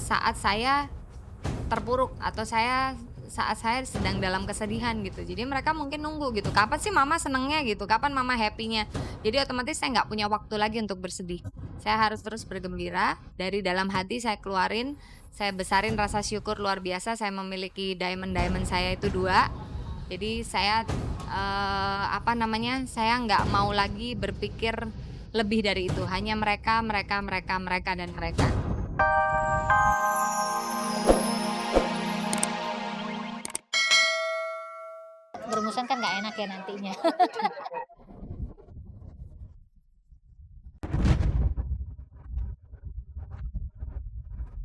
saat saya terpuruk atau saat saya sedang dalam kesedihan gitu. Jadi mereka mungkin nunggu gitu, kapan sih mama senengnya gitu, kapan mama happy-nya. Jadi otomatis saya nggak punya waktu lagi untuk bersedih. Saya harus terus bergembira, dari dalam hati saya keluarin, saya besarin rasa syukur luar biasa saya memiliki diamond-diamond saya itu 2. Jadi saya, apa namanya, saya nggak mau lagi berpikir lebih dari itu, hanya mereka mereka mereka mereka dan mereka. Berumusan kan nggak enak ya nantinya.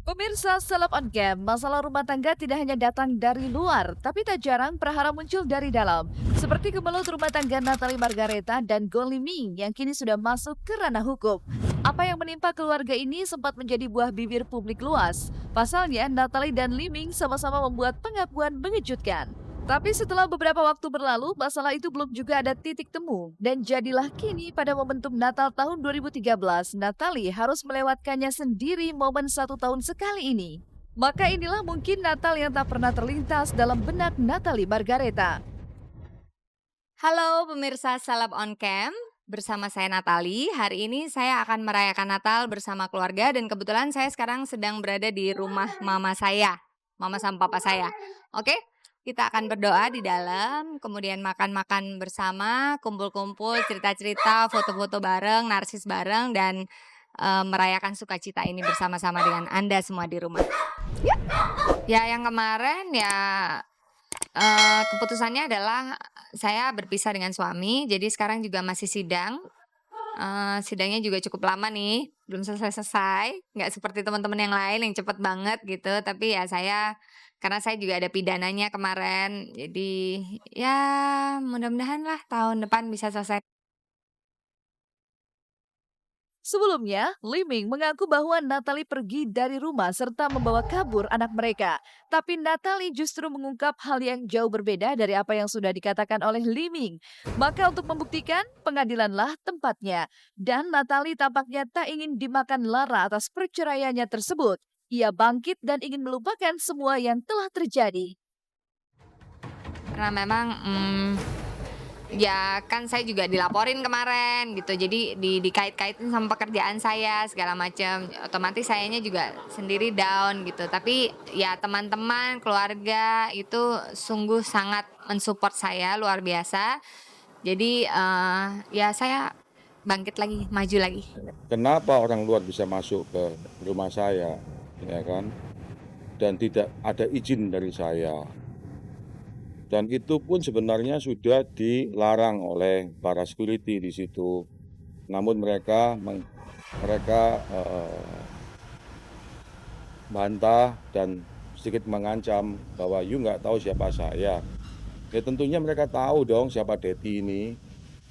Pemirsa Seleb on Cam, masalah rumah tangga tidak hanya datang dari luar, tapi tak jarang prahara muncul dari dalam. Seperti kemelut rumah tangga Natalie Margareta dan Goli Ming yang kini sudah masuk ke ranah hukum. Apa yang menimpa keluarga ini sempat menjadi buah bibir publik luas. Pasalnya, Natalie dan Liming sama-sama membuat pengakuan mengejutkan. Tapi setelah beberapa waktu berlalu, masalah itu belum juga ada titik temu. Dan jadilah kini pada momentum Natal tahun 2013, Natalie harus melewatkannya sendiri momen 1 tahun sekali ini. Maka inilah mungkin Natal yang tak pernah terlintas dalam benak Natalie Margareta. Halo pemirsa Seleb on Cam, bersama saya Natali. Hari ini saya akan merayakan Natal bersama keluarga dan kebetulan saya sekarang sedang berada di rumah mama saya, mama sama papa saya. Oke, kita akan berdoa di dalam, kemudian makan-makan bersama, kumpul-kumpul, cerita-cerita, foto-foto bareng, narsis bareng, dan merayakan sukacita ini bersama-sama dengan Anda semua di rumah. Ya, yang kemarin ya keputusannya adalah saya berpisah dengan suami, jadi sekarang juga masih sidang. Sidangnya juga cukup lama nih, belum selesai-selesai, nggak seperti teman-teman yang lain yang cepet banget gitu, tapi ya karena saya juga ada pidananya kemarin, jadi ya mudah-mudahan lah tahun depan bisa selesai. Sebelumnya, Liming mengaku bahwa Natalie pergi dari rumah serta membawa kabur anak mereka. Tapi Natalie justru mengungkap hal yang jauh berbeda dari apa yang sudah dikatakan oleh Liming. Maka untuk membuktikan, pengadilanlah tempatnya. Dan Natalie tampaknya tak ingin dimakan lara atas perceraiannya tersebut. Ia bangkit dan ingin melupakan semua yang telah terjadi. Karena memang, ya kan saya juga dilaporin kemarin gitu, jadi dikait-kaitin sama pekerjaan saya segala macam, otomatis sayanya juga sendiri down gitu. Tapi ya teman-teman, keluarga itu sungguh sangat mensupport saya luar biasa. Jadi, ya saya bangkit lagi, maju lagi. Kenapa orang luar bisa masuk ke rumah saya, ya kan? Dan tidak ada izin dari saya. Dan itu pun sebenarnya sudah dilarang oleh para security di situ. Namun mereka bantah dan sedikit mengancam bahwa you nggak tahu siapa saya. Ya tentunya mereka tahu dong siapa Deti ini,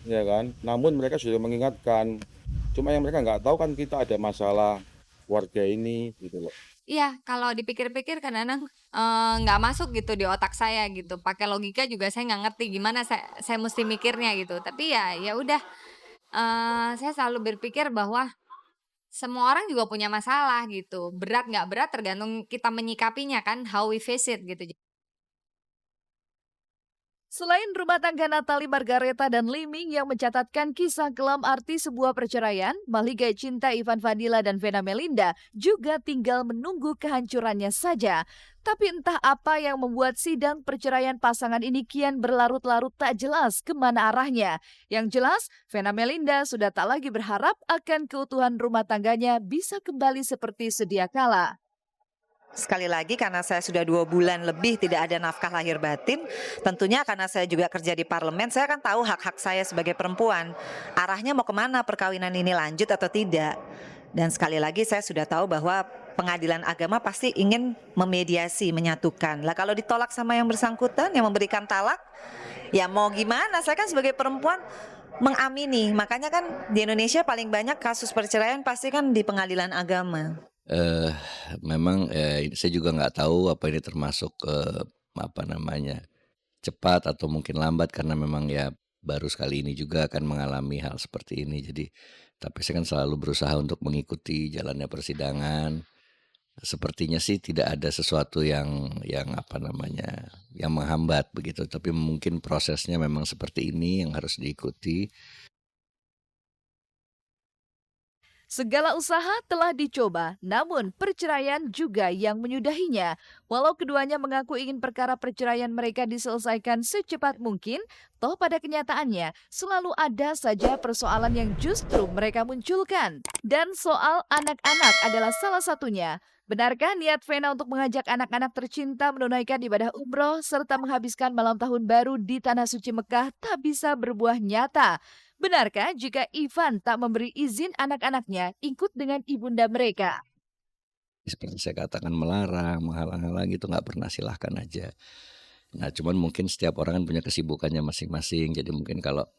ya kan? Namun mereka sudah mengingatkan. Cuma yang mereka nggak tahu kan kita ada masalah warga ini, gitu loh. Iya, kalau dipikir-pikir kadang-kadang, nggak masuk gitu di otak saya gitu, pakai logika juga saya nggak ngerti gimana saya mesti mikirnya gitu. Tapi ya udah, saya selalu berpikir bahwa semua orang juga punya masalah gitu, berat nggak berat tergantung kita menyikapinya kan, how we face it gitu. Selain rumah tangga Natalie Margareta dan Liming yang mencatatkan kisah kelam arti sebuah perceraian, Mahligai Cinta Ivan Fadila dan Vena Melinda juga tinggal menunggu kehancurannya saja. Tapi entah apa yang membuat sidang perceraian pasangan ini kian berlarut-larut tak jelas kemana arahnya. Yang jelas, Vena Melinda sudah tak lagi berharap akan keutuhan rumah tangganya bisa kembali seperti sedia kala. Sekali lagi karena saya sudah 2 bulan lebih tidak ada nafkah lahir batin, tentunya karena saya juga kerja di parlemen, saya kan tahu hak-hak saya sebagai perempuan. Arahnya mau kemana perkawinan ini lanjut atau tidak. Dan sekali lagi saya sudah tahu bahwa pengadilan agama pasti ingin memediasi, menyatukan. Lah kalau ditolak sama yang bersangkutan, yang memberikan talak, ya mau gimana, saya kan sebagai perempuan mengamini. Makanya kan di Indonesia paling banyak kasus perceraian pasti kan di pengadilan agama. Eh, Memang, saya juga nggak tahu apa ini termasuk, apa namanya, cepat atau mungkin lambat karena memang ya baru sekali ini juga akan mengalami hal seperti ini. Jadi tapi saya kan selalu berusaha untuk mengikuti jalannya persidangan sepertinya sih tidak ada sesuatu yang apa namanya, yang menghambat begitu, tapi mungkin prosesnya memang seperti ini yang harus diikuti. Segala usaha telah dicoba, namun perceraian juga yang menyudahinya. Walau keduanya mengaku ingin perkara perceraian mereka diselesaikan secepat mungkin, toh pada kenyataannya selalu ada saja persoalan yang justru mereka munculkan. Dan soal anak-anak adalah salah satunya. Benarkah niat Vena untuk mengajak anak-anak tercinta menunaikan ibadah umroh serta menghabiskan malam tahun baru di Tanah Suci Mekah tak bisa berbuah nyata? Benarkah jika Ivan tak memberi izin anak-anaknya ikut dengan ibunda mereka? Seperti saya katakan melarang, menghalang-halangi itu nggak pernah, silahkan aja. Nah, cuman mungkin setiap orang kan punya kesibukannya masing-masing. Jadi mungkin kalau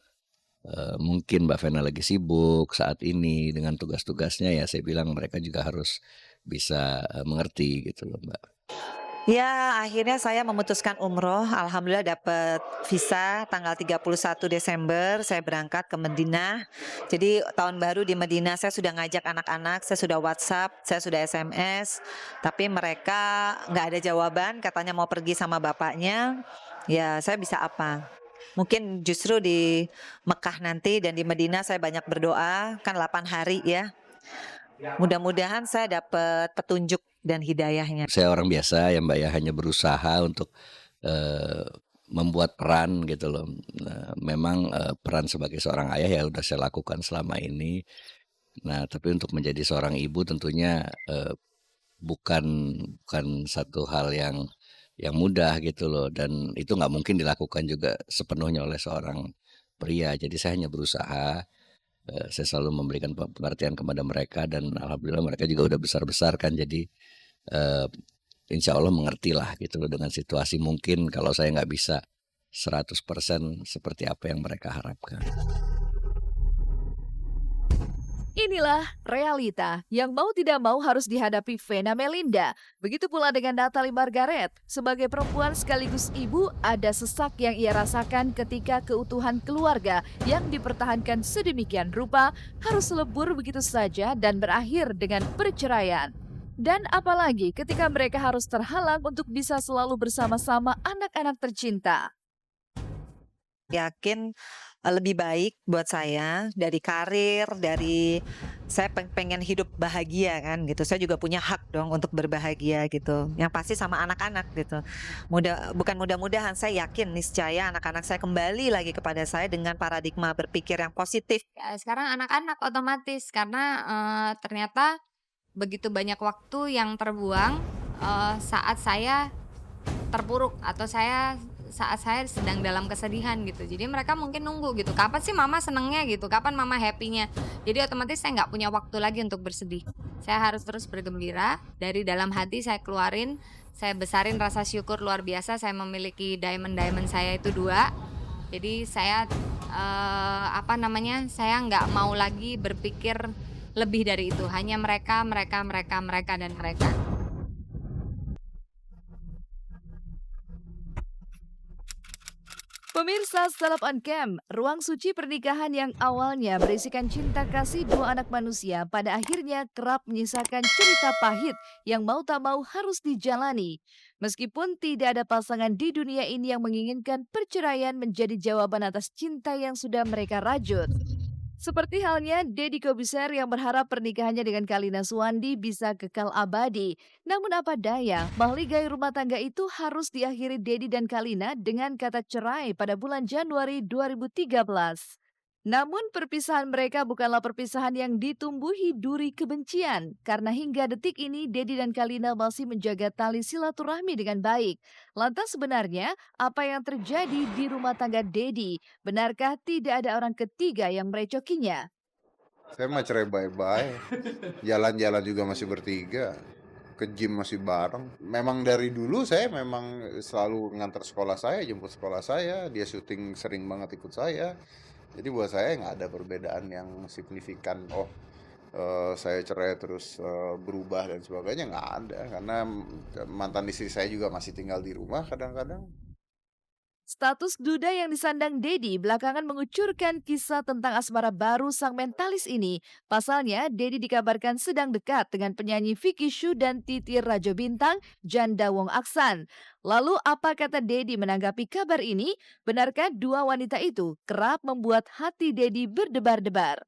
mungkin Mbak Vena lagi sibuk saat ini dengan tugas-tugasnya, ya saya bilang mereka juga harus bisa mengerti gitu loh, Mbak. Ya, akhirnya saya memutuskan umroh. Alhamdulillah dapat visa tanggal 31 Desember. Saya berangkat ke Madinah. Jadi tahun baru di Madinah saya sudah ngajak anak-anak, saya sudah WhatsApp, saya sudah SMS. Tapi mereka nggak ada jawaban, katanya mau pergi sama bapaknya. Ya, saya bisa apa? Mungkin justru di Mekah nanti dan di Madinah saya banyak berdoa, kan 8 hari ya. Mudah-mudahan saya dapat petunjuk dan hidayahnya. Saya orang biasa ya Mbak ya, hanya berusaha untuk membuat peran gitu loh. Nah, memang peran sebagai seorang ayah ya udah saya lakukan selama ini. Nah, tapi untuk menjadi seorang ibu tentunya bukan bukan satu hal yang mudah gitu loh, dan itu nggak mungkin dilakukan juga sepenuhnya oleh seorang pria. Jadi saya hanya berusaha. Saya selalu memberikan pengertian kepada mereka dan alhamdulillah mereka juga udah besar-besar kan, jadi insya Allah mengertilah gitu loh dengan situasi. Mungkin kalau saya nggak bisa 100% seperti apa yang mereka harapkan. Inilah realita yang mau tidak mau harus dihadapi Vena Melinda. Begitu pula dengan Natalie Margaret. Sebagai perempuan sekaligus ibu, ada sesak yang ia rasakan ketika keutuhan keluarga yang dipertahankan sedemikian rupa harus lebur begitu saja dan berakhir dengan perceraian. Dan apalagi ketika mereka harus terhalang untuk bisa selalu bersama-sama anak-anak tercinta. Yakin lebih baik buat saya dari karir, dari saya pengen hidup bahagia kan gitu. Saya juga punya hak dong untuk berbahagia gitu. Yang pasti sama anak-anak gitu. Bukan mudah-mudahan, saya yakin niscaya anak-anak saya kembali lagi kepada saya dengan paradigma berpikir yang positif. Ya, sekarang anak-anak otomatis karena ternyata begitu banyak waktu yang terbuang saat saya terpuruk atau saat saya sedang dalam kesedihan gitu. Jadi mereka mungkin nunggu gitu, kapan sih mama senengnya gitu, kapan mama happy-nya. Jadi otomatis saya nggak punya waktu lagi untuk bersedih. Saya harus terus bergembira, dari dalam hati saya keluarin, saya besarin rasa syukur luar biasa. Saya memiliki diamond saya itu 2. Jadi saya saya nggak mau lagi berpikir lebih dari itu, hanya mereka dan mereka. Pemirsa Salap on Cam, ruang suci pernikahan yang awalnya berisikan cinta kasih dua anak manusia pada akhirnya kerap menyisakan cerita pahit yang mau tak mau harus dijalani. Meskipun tidak ada pasangan di dunia ini yang menginginkan perceraian menjadi jawaban atas cinta yang sudah mereka rajut. Seperti halnya Deddy Kobuser yang berharap pernikahannya dengan Kalina Suwandi bisa kekal abadi. Namun apa daya, mahligai rumah tangga itu harus diakhiri Deddy dan Kalina dengan kata cerai pada bulan Januari 2013. Namun perpisahan mereka bukanlah perpisahan yang ditumbuhi duri kebencian. Karena hingga detik ini Deddy dan Kalina masih menjaga tali silaturahmi dengan baik. Lantas sebenarnya apa yang terjadi di rumah tangga Deddy? Benarkah tidak ada orang ketiga yang merecokinya? Saya mah cerai bye-bye. Jalan-jalan juga masih bertiga. Ke gym masih bareng. Memang dari dulu saya memang selalu ngantar sekolah saya, jemput sekolah saya. Dia syuting sering banget ikut saya. Jadi buat saya nggak ada perbedaan yang signifikan. Saya cerai terus berubah dan sebagainya, nggak ada. Karena mantan istri saya juga masih tinggal di rumah kadang-kadang. Status duda yang disandang Dedi belakangan mengucurkan kisah tentang asmara baru sang mentalis ini. Pasalnya, Dedi dikabarkan sedang dekat dengan penyanyi Vicky Shu dan Titi Rajo Bintang, janda Wong Aksan. Lalu apa kata Dedi menanggapi kabar ini? Benarkah dua wanita itu kerap membuat hati Dedi berdebar-debar?